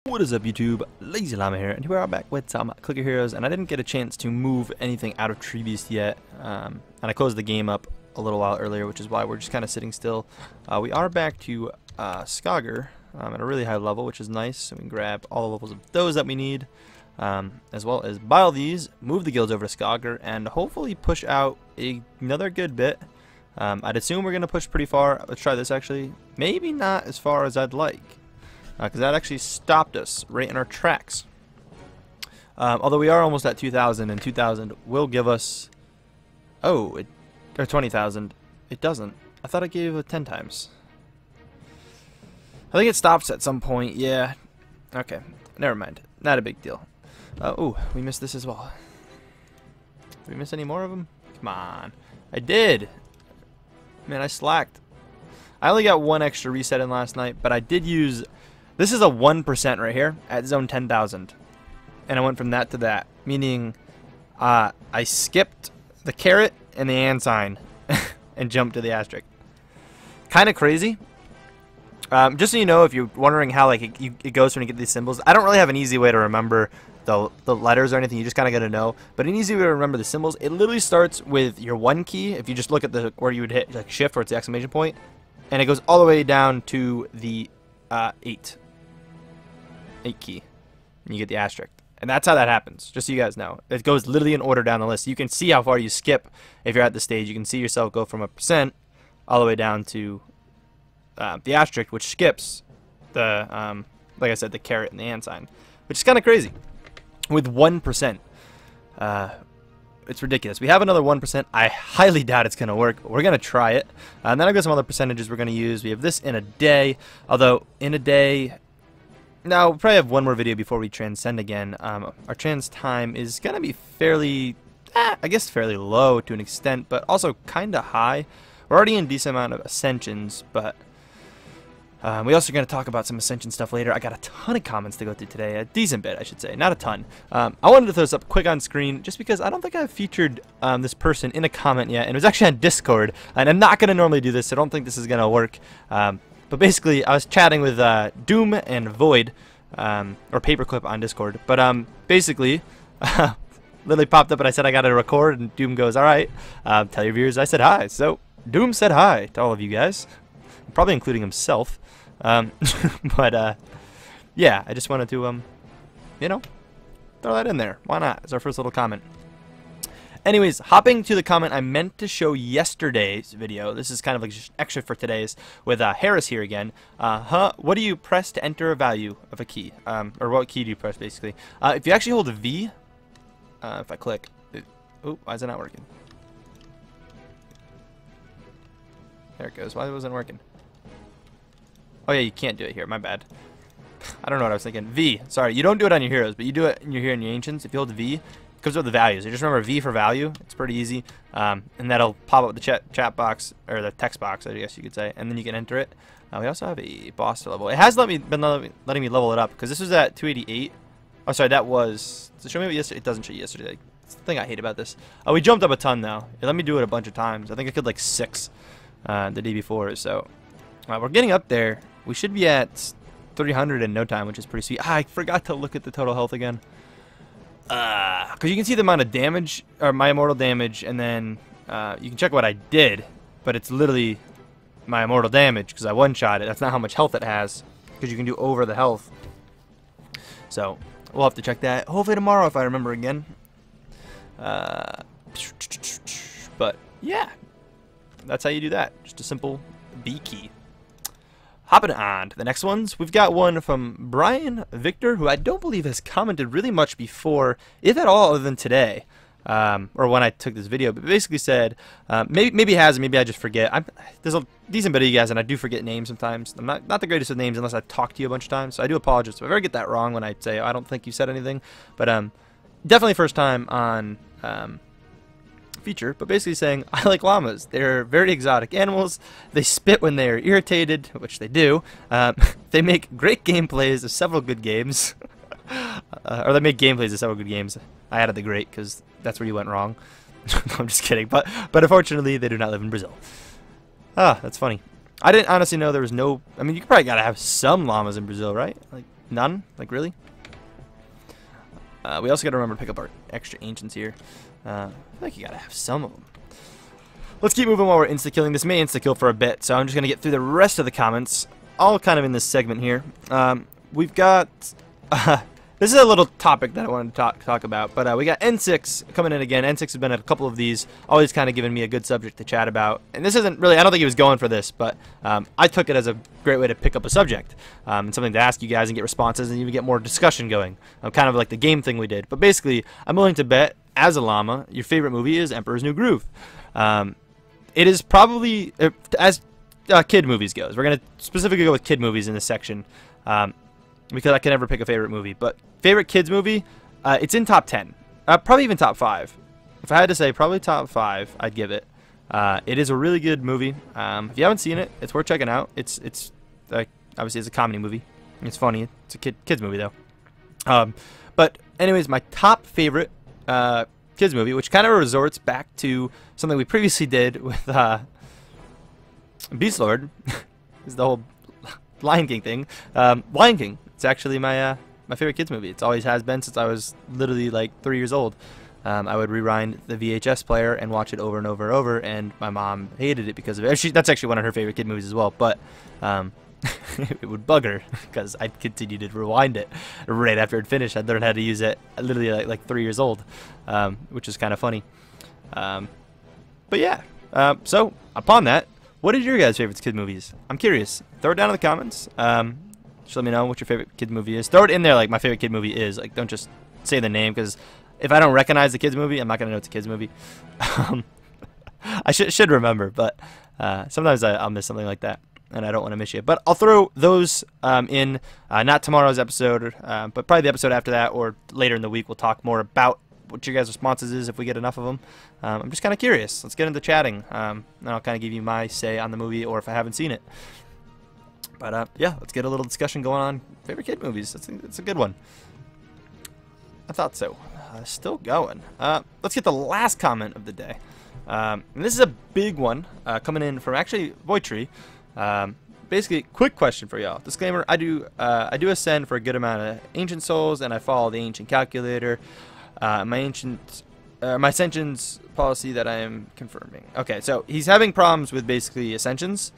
What is up, YouTube? LazeeLlama here, and here we are back with some Clicker Heroes, and I didn't get a chance to move anything out of Tree Beast yet, and I closed the game up a little while earlier, which is why we're just kind of sitting still. We are back to Skogger at a really high level, which is nice, so we can grab all the levels of those that we need, as well as buy all these, move the guilds over to Skogger, and hopefully push out another good bit. I'd assume we're going to push pretty far. Let's try this actually. Maybe not as far as I'd like, because that actually stopped us right in our tracks. Although we are almost at 2,000, and 2,000 will give us, or 20,000. It doesn't. I thought it gave it 10 times. I think it stops at some point. Yeah. Okay. Never mind. Not a big deal. Oh, we missed this as well. Did we miss any more of them? Come on. I did. Man, I slacked. I only got one extra reset in last night, but I did use... This is a 1% right here at zone 10,000. And I went from that to that. Meaning, I skipped the carrot and the and sign and jumped to the asterisk. Kind of crazy. Just so you know, if you're wondering how like it goes when you get these symbols, I don't really have an easy way to remember the letters or anything. You just kind of got to know. But an easy way to remember the symbols, it literally starts with your 1 key. If you just look at the where you would hit like shift or it's the exclamation point, and it goes all the way down to the 8 key, and you get the asterisk. And that's how that happens, just so you guys know. It goes literally in order down the list. You can see how far you skip if you're at the stage. You can see yourself go from a % all the way down to the asterisk, which skips the, like I said, the carrot and the and sign, which is kind of crazy. With 1%, it's ridiculous. We have another 1%. I highly doubt it's going to work, but we're going to try it. And then I've got some other percentages we're going to use. We have this in a day, although in a day... Now, we'll probably have one more video before we transcend again. Our trans time is going to be fairly, I guess fairly low to an extent, but also kind of high. We're already in a decent amount of Ascensions, but we also are going to talk about some Ascension stuff later. I got a ton of comments to go through today. A decent bit, I should say. Not a ton. I wanted to throw this up quick on screen just because I don't think I've featured this person in a comment yet, and it was actually on Discord. And I'm not going to normally do this, so I don't think this is going to work. But basically, I was chatting with Doom and Void, or Paperclip on Discord. But basically, literally popped up and I said I got to record, and Doom goes, "All right, tell your viewers I said hi." So Doom said hi to all of you guys, probably including himself. But yeah, I just wanted to you know, throw that in there. Why not? It's our first little comment. Anyways, hopping to the comment I meant to show yesterday's video. This is kind of like just extra for today's with Harris here again. What do you press to enter a value of a key? Or what key do you press, basically? If you actually hold a V, if I click... Oh, why is it not working? There it goes. Why wasn't it working? Oh, yeah, you can't do it here. My bad. I don't know what I was thinking. V. Sorry, you don't do it on your heroes, but you do it in your Ancients. If you hold the V... It comes with the values. You just remember V for value. It's pretty easy, and that'll pop up the chat box or the text box, I guess you could say, and then you can enter it. We also have a boss to level. It has been letting me level it up because this was at 288. Oh, sorry, that was. Does it show me yesterday? It doesn't show you yesterday. It's the thing I hate about this. Oh, we jumped up a ton though. It let me do it a bunch of times. I think I killed like 6 the day before. So we're getting up there. We should be at 300 in no time, which is pretty sweet. I forgot to look at the total health again. Because you can see the amount of damage, or my immortal damage, and then you can check what I did, but it's literally my immortal damage because I one-shot it. That's not how much health it has, because you can do over the health. So we'll have to check that hopefully tomorrow if I remember again. But yeah, that's how you do that. Just a simple B key. Hopping on to the next ones, we've got one from Brian Victor, who I don't believe has commented really much before, if at all, other than today, or when I took this video. But basically said, maybe he has, maybe I just forget. There's a decent bit of you guys, and I do forget names sometimes. I'm not the greatest with names unless I've talked to you a bunch of times, so I do apologize if I ever get that wrong when I say, oh, I don't think you said anything. But definitely first time on feature, but basically saying, I like llamas. They're very exotic animals. They spit when they are irritated, which they do. They make great gameplays of several good games. Or they make gameplays of several good games. I added the great because that's where you went wrong. I'm just kidding. But unfortunately, they do not live in Brazil. Ah, that's funny. I didn't honestly know there was no... I mean, you probably got to have some llamas in Brazil, right? Like, None? Like, really? We also got to remember to pick up our extra ancients here. I feel like you got to have some of them. Let's keep moving while we're insta-killing. This may insta-kill for a bit, so I'm just going to get through the rest of the comments, all kind of in this segment here. We've got... this is a little topic that I wanted to talk about, but we got N6 coming in again. N6 has been at a couple of these, always kind of giving me a good subject to chat about. And this isn't really, I don't think he was going for this, but I took it as a great way to pick up a subject and something to ask you guys and get responses and even get more discussion going. Kind of like the game thing we did. But basically, I'm willing to bet, as a llama, your favorite movie is Emperor's New Groove. It is probably, as kid movies goes, we're going to specifically go with kid movies in this section. Because I can never pick a favorite movie. But favorite kids movie, it's in top 10. Probably even top 5. If I had to say, probably top 5, I'd give it. It is a really good movie. If you haven't seen it, it's worth checking out. It's obviously it's a comedy movie. It's funny. It's a kids movie though. But anyways, my top favorite kids movie, which kind of resorts back to something we previously did with Beast Lord, is the whole Lion King thing. Lion King. It's actually my favorite kids movie. It always has been since I was literally like 3 years old. I would rewind the VHS player and watch it over and over and over, and my mom hated it because of it. That's actually one of her favorite kid movies as well, but it would bug her because I'd continue to rewind it right after it finished. I'd learn how to use it literally like 3 years old, which is kind of funny. But yeah, so upon that, what are your guys' favorite kid movies? I'm curious. Throw it down in the comments. Just let me know what your favorite kid movie is. Throw it in there like my favorite kid movie is. Like, don't just say the name, because if I don't recognize the kids movie, I'm not gonna know it's a kids movie. I should remember, but sometimes I'll miss something like that, and I don't want to miss you. But I'll throw those in not tomorrow's episode, but probably the episode after that, or later in the week. We'll talk more about what your guys' responses is if we get enough of them. I'm just kind of curious. Let's get into chatting, and I'll kind of give you my say on the movie, or if I haven't seen it. But yeah, let's get a little discussion going on favorite kid movies. It's a good one. I thought so. Still going. Let's get the last comment of the day. And this is a big one coming in from actually Voitry. Basically, quick question for y'all. Disclaimer: I do ascend for a good amount of ancient souls, and I follow the ancient calculator. My Ascensions policy that I am confirming. Okay, so he's having problems with basically Ascensions.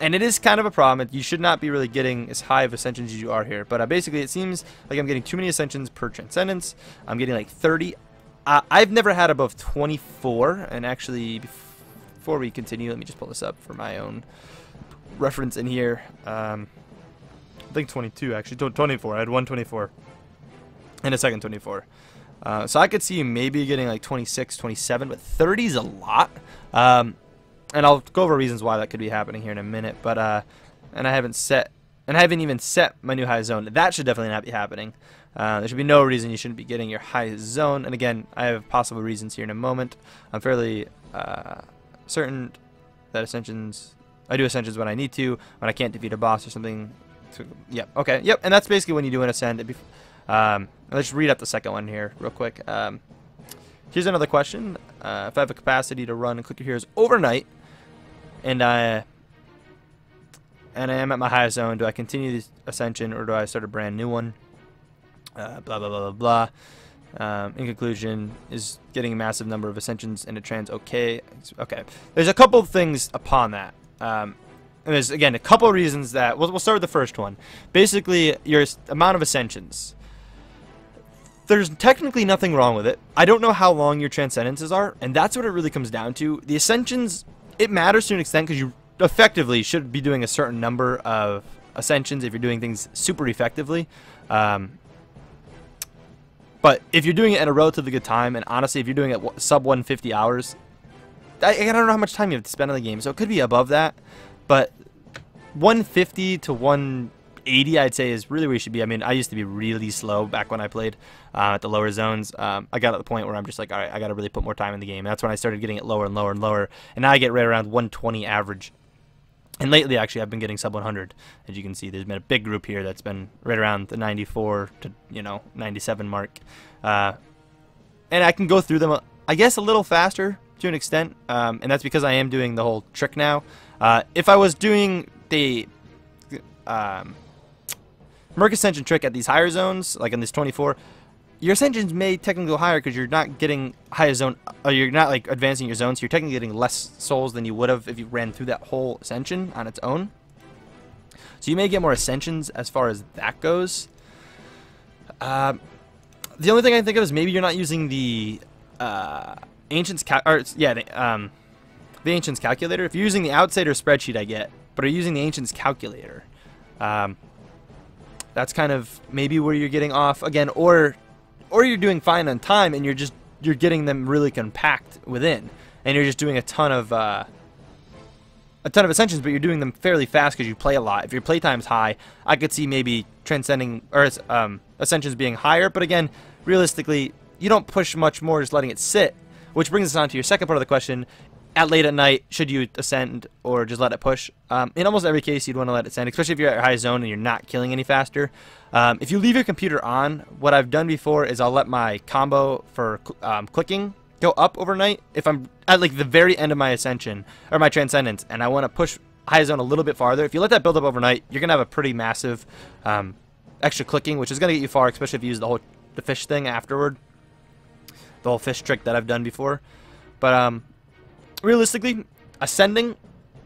And it is kind of a problem. You should not be really getting as high of Ascensions as you are here. But basically, it seems like I'm getting too many Ascensions per Transcendence. I'm getting like 30. I've never had above 24. And actually, before we continue, let me just pull this up for my own reference in here. I think 22, actually. 24. I had one 24. And a second 24. So I could see maybe getting like 26, 27. But 30 is a lot. And I'll go over reasons why that could be happening here in a minute, but and I haven't even set my new highest zone. That should definitely not be happening. There should be no reason you shouldn't be getting your highest zone. And again, I have possible reasons here in a moment. I'm fairly certain that I do Ascensions when I need to, when I can't defeat a boss or something. Yep. Okay. Yep. And that's basically when you do an Ascend. Let's read up the second one here real quick. Here's another question. If I have a capacity to run Clicker Heroes overnight, and I am at my highest zone, do I continue this Ascension or do I start a brand new one? Blah, blah, blah, blah, blah. In conclusion, is getting a massive number of Ascensions in a trans okay? Okay. There's a couple of things upon that. And there's, again, a couple of reasons that... We'll start with the first one. Basically, your amount of Ascensions. There's technically nothing wrong with it. I don't know how long your Transcendences are, and that's what it really comes down to. The Ascensions, it matters to an extent because you effectively should be doing a certain number of Ascensions if you're doing things super effectively. But if you're doing it at a relatively good time, and honestly, if you're doing it sub 150 hours, I don't know how much time you have to spend on the game, so it could be above that. But 150 to 180, I'd say, is really where you should be. I mean, I used to be really slow back when I played at the lower zones. I got at the point where I'm just like, all right, I got to really put more time in the game. And that's when I started getting it lower and lower and lower. And now I get right around 120 average. And lately, actually, I've been getting sub 100. As you can see, there's been a big group here that's been right around the 94 to 97 mark. And I can go through them, I guess, a little faster to an extent. And that's because I am doing the whole trick now. If I was doing the Merc Ascension trick at these higher zones, like in this 24, your Ascensions may technically go higher because you're not getting higher zone, or you're not like advancing your zone, so you're technically getting less souls than you would have if you ran through that whole Ascension on its own. So you may get more Ascensions as far as that goes. The only thing I can think of is maybe you're not using the Ancients the Ancients calculator. If you're using the Outsider spreadsheet, I get, but are you using the Ancients calculator? That's kind of maybe where you're getting off again, or you're doing fine on time and you're getting them really compact within, and you're just doing a ton of Ascensions, but you're doing them fairly fast because you play a lot. If your playtime's high, I could see maybe transcending or Ascensions being higher, but again, realistically, you don't push much more just letting it sit, which brings us on to your second part of the question. At late at night, should you ascend or just let it push? In almost every case, you'd want to let it ascend, especially if you're at your high zone and you're not killing any faster. If you leave your computer on, what I've done before is I'll let my combo for clicking go up overnight. If I'm at like the very end of my Ascension or my Transcendence and I want to push high zone a little bit farther, if you let that build up overnight, you're going to have a pretty massive extra clicking, which is going to get you far, especially if you use the fish thing afterward. The whole fish trick that I've done before. But realistically, ascending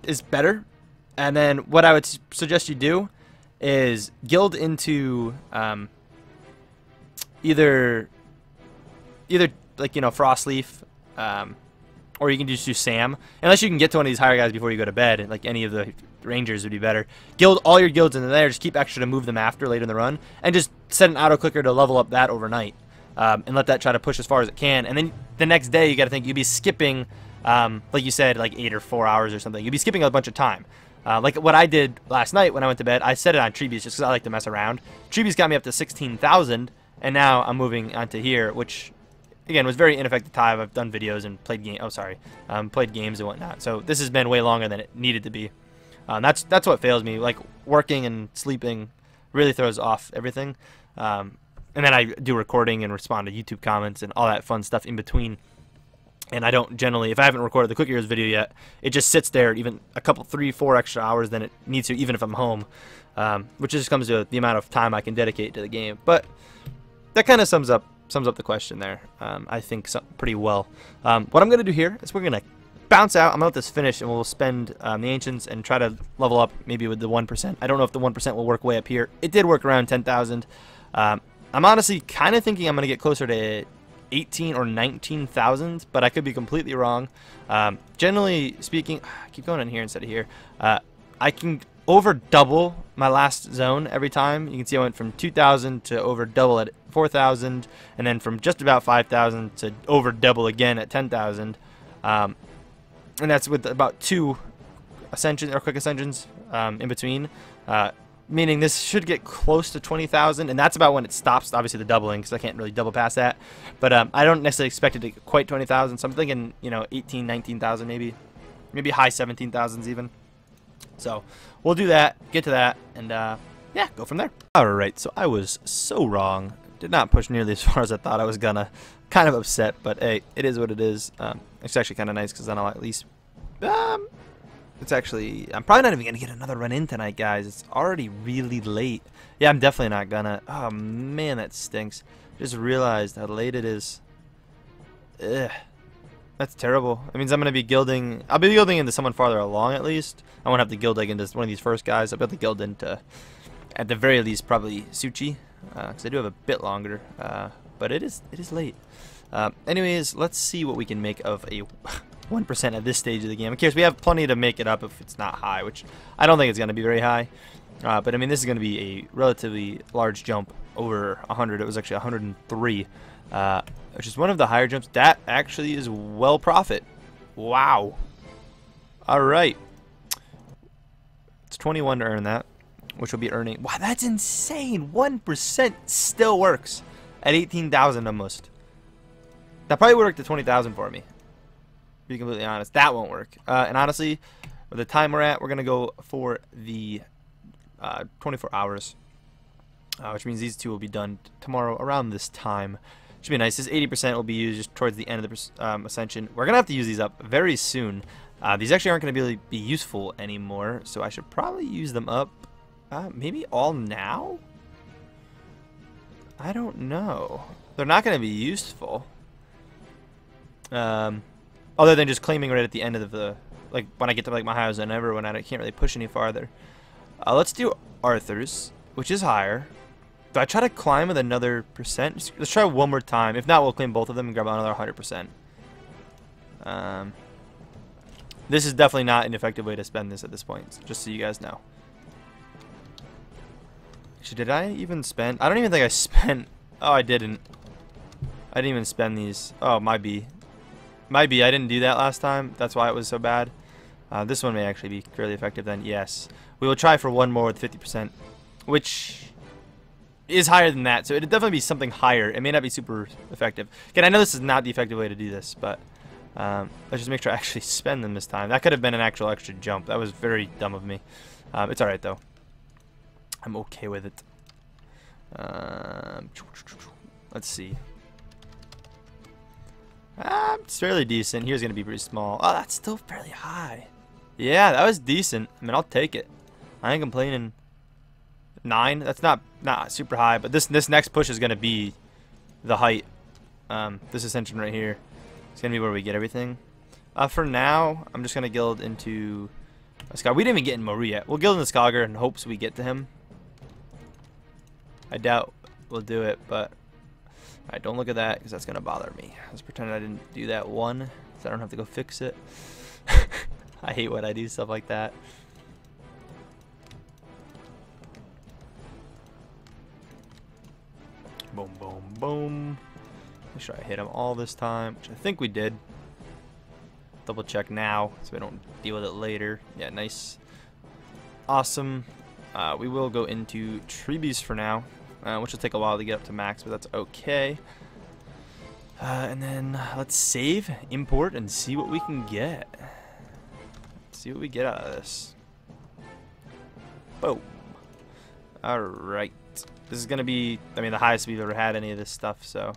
is better, and then what I would suggest you do is guild into either like, you know, Frostleaf, or you can just do Sam, unless you can get to one of these higher guys before you go to bed. Like any of the Rangers would be better. Guild all your guilds into there, just keep extra to move them after later in the run, and just set an auto clicker to level up that overnight, and let that try to push as far as it can. And then the next day you got to think you'd be skipping. Like you said, like 8 or 4 hours or something. You'd be skipping a bunch of time. Like what I did last night when I went to bed, I set it on Treebees just because I like to mess around. Treebees got me up to 16,000, and now I'm moving onto here, which, again, was very ineffective time. I've done videos and played played games and whatnot. So this has been way longer than it needed to be. That's what fails me. Like working and sleeping really throws off everything. And then I do recording and respond to YouTube comments and all that fun stuff in between. And I don't generally, if I haven't recorded the Quick Heroes video yet, it just sits there even a couple, 3, 4 extra hours than it needs to, even if I'm home, which just comes to the amount of time I can dedicate to the game. But that kind of sums up the question there. I think pretty well. What I'm going to do here is we're going to bounce out. I'm going to let this finish, and we'll spend the Ancients and try to level up maybe with the 1%. I don't know if the 1% will work way up here. It did work around 10,000. I'm honestly kind of thinking I'm going to get closer to 18 or 19,000, but I could be completely wrong. Generally speaking, I keep going in here instead of here. I can over double my last zone every time. You can see I went from 2,000 to over double at 4,000, and then from just about 5,000 to over double again at 10,000. And that's with about 2 Ascension or quick Ascensions in between. Meaning this should get close to 20,000, and that's about when it stops, obviously, the doubling, because I can't really double past that. But I don't necessarily expect it to get quite 20,000, so I'm thinking, you know, 18, 19,000 maybe. Maybe high 17,000s even. So we'll do that, get to that, and yeah, go from there. Alright, so I was so wrong. Did not push nearly as far as I thought I was gonna. Kind of upset, but hey, it is what it is. It's actually kind of nice, because then I'll at least... It's actually, I'm probably not even going to get another run in tonight, guys. It's already really late. Yeah, I'm definitely not going to. Oh, man, that stinks. Just realized how late it is. Ugh. That's terrible. That means I'm going to be guilding. I'll be guilding into someone farther along, at least. I won't have to guild like into one of these first guys. I'll be able to guild into, at the very least, probably Suchi. Because I do have a bit longer. But it is late. Anyways, let's see what we can make of a... 1% at this stage of the game. Of course, we have plenty to make it up if it's not high, which I don't think it's going to be very high. But I mean, this is going to be a relatively large jump over 100. It was actually 103, which is one of the higher jumps. That actually is well profit. Wow. All right. It's 21 to earn that, which will be earning. Wow, that's insane. 1% still works at 18,000 almost. That probably would work to 20,000 for me. To be completely honest, that won't work. And honestly, with the time we're at, we're gonna go for the 24 hours, which means these two will be done tomorrow around this time. Should be nice. This 80% will be used just towards the end of the Ascension. We're gonna have to use these up very soon. These actually aren't gonna really be useful anymore, so I should probably use them up. Maybe all now. I don't know. They're not going to be useful. Other than just claiming right at the end of the, like when I get to like my house and ever when I can't really push any farther. Let's do Arthur's, which is higher. Do I try to climb with another percent? Let's try one more time. If not, we'll claim both of them and grab another 100%. This is definitely not an effective way to spend this at this point, just so you guys know. Actually, did I even spend? I don't even think I spent. Oh, I didn't. I didn't even spend these. Oh, might be. Might be. I didn't do that last time. That's why it was so bad. This one may actually be fairly effective then. Yes. We will try for one more with 50%, which is higher than that. So it'd definitely be something higher. It may not be super effective. Again, I know this is not the effective way to do this, but let's just make sure I actually spend them this time. That could have been an actual extra jump. That was very dumb of me. It's alright, though. I'm okay with it. Let's see. It's fairly decent. Here's going to be pretty small. Oh, that's still fairly high. Yeah, that was decent. I mean, I'll take it. I ain't complaining. 9. That's not super high, but this next push is going to be the height. This Ascension right here. It's going to be where we get everything. For now, I'm just going to guild into a Skog. We didn't even get in Moru yet. We'll guild in the Skogger in hopes we get to him. I doubt we'll do it, but alright, don't look at that because that's going to bother me. Let's pretend I didn't do that one so I don't have to go fix it. I hate when I do stuff like that. Boom, boom, boom. Make sure I hit him all this time, which I think we did. Double check now so we don't deal with it later. Yeah, nice. Awesome. We will go into Treebees for now, which will take a while to get up to max, but that's okay. And then let's save, import, and see what we can get. See what we get out of this. Boom. Alright. This is going to be, I mean, the highest we've ever had any of this stuff, so.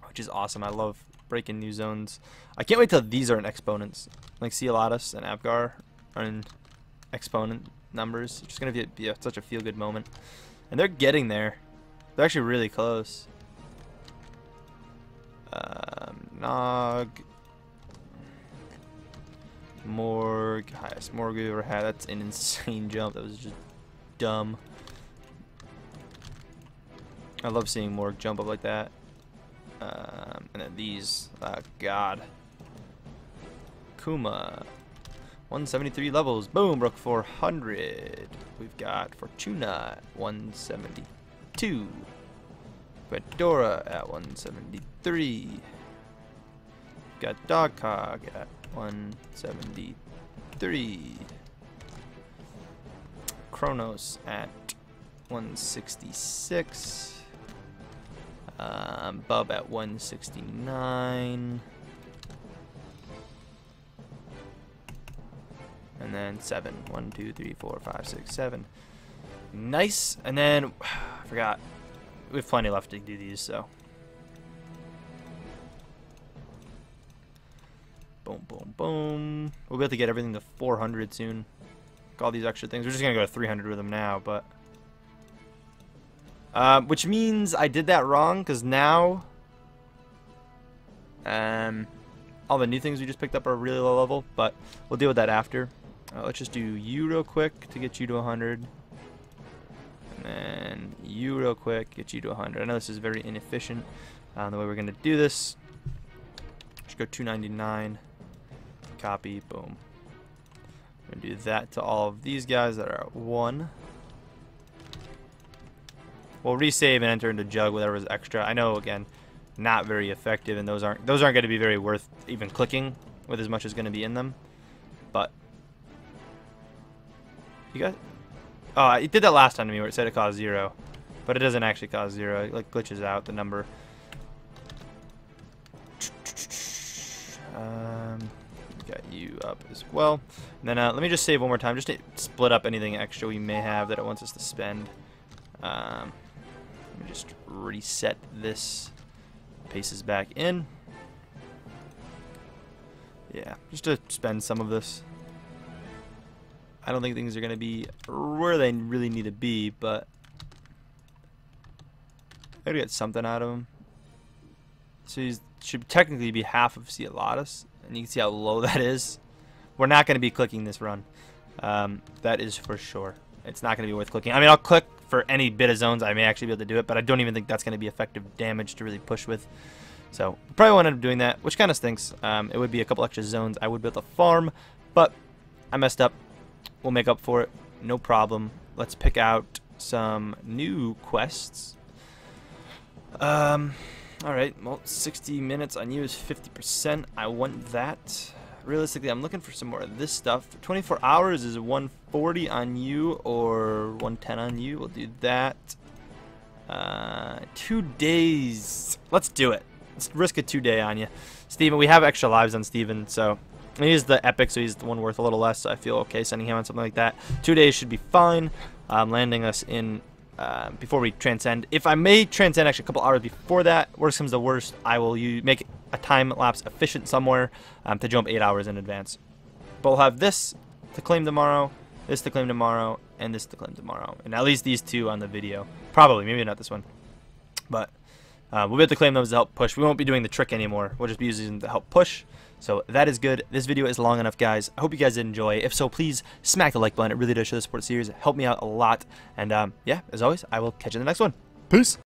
Which is awesome. I love breaking new zones. I can't wait till these are in exponents. Like Cielatus and Abgar are in exponent numbers. It's just going to be such a feel-good moment. And they're getting there. They're actually really close. Nog. Morg. Highest Morg we ever had. That's an insane jump. That was just dumb. I love seeing Morg jump up like that. And then these. God. Kuma. 173 levels. Boom. Broke 400. We've got Fortuna at 172. Fedora at 173. Got Dogcog at 173. Kronos at 166. Bub at 169. And then 7. 1, 2, 3, 4, 5, 6, 7. Nice. And then I forgot. We have plenty left to do these, so. Boom, boom, boom. We'll be able to get everything to 400 soon. All these extra things. We're just gonna go to 300 with them now, but. Which means I did that wrong, because now. All the new things we just picked up are really low level, but we'll deal with that after. Let's just do you real quick to get you to 100. And then you real quick, get you to 100. I know this is very inefficient. The way we're going to do this. Just go 299. Copy, boom. I'm going to do that to all of these guys that are at 1. We'll resave and enter into Jug, whatever's extra. I know, again, not very effective, and those aren't going to be very worth even clicking with as much as going to be in them. But you guys, oh, it did that last time to me where it said it caused 0, but it doesn't actually cause 0. It like glitches out the number. Got you up as well. And then let me just save one more time, just to split up anything extra we may have that it wants us to spend. Let me just reset this. Paces back in. Yeah, just to spend some of this. I don't think things are going to be where they really need to be, but gotta get something out of him. So he should technically be half of Cielatus, and you can see how low that is. We're not going to be clicking this run. That is for sure. It's not going to be worth clicking. I mean, I'll click for any bit of zones. I may actually be able to do it, but I don't even think that's going to be effective damage to really push with. So probably won't end up doing that, which kind of stinks. It would be a couple extra zones I would be able to farm, but I messed up. We'll make up for it. No problem. Let's pick out some new quests. Alright, well, 60 minutes on you is 50%. I want that. Realistically, I'm looking for some more of this stuff. 24 hours is 140 on you or 110 on you. We'll do that. 2 days. Let's do it. Let's risk a 2-day on you. Steven, we have extra lives on Steven, so he's the epic, so he's the one worth a little less, so I feel okay sending him on something like that. 2 days should be fine. Landing us in before we transcend. If I may transcend actually a couple hours before that, worst comes to worst, I will make a time lapse efficient somewhere to jump 8 hours in advance. But we'll have this to claim tomorrow, this to claim tomorrow, and this to claim tomorrow. And at least these two on the video. Probably, maybe not this one. But we'll be able to claim those to help push. We won't be doing the trick anymore. We'll just be using them to help push. So that is good. This video is long enough, guys. I hope you guys did enjoy. If so, please smack the like button. It really does show the support series. It helped me out a lot. And yeah, as always, I will catch you in the next one. Peace.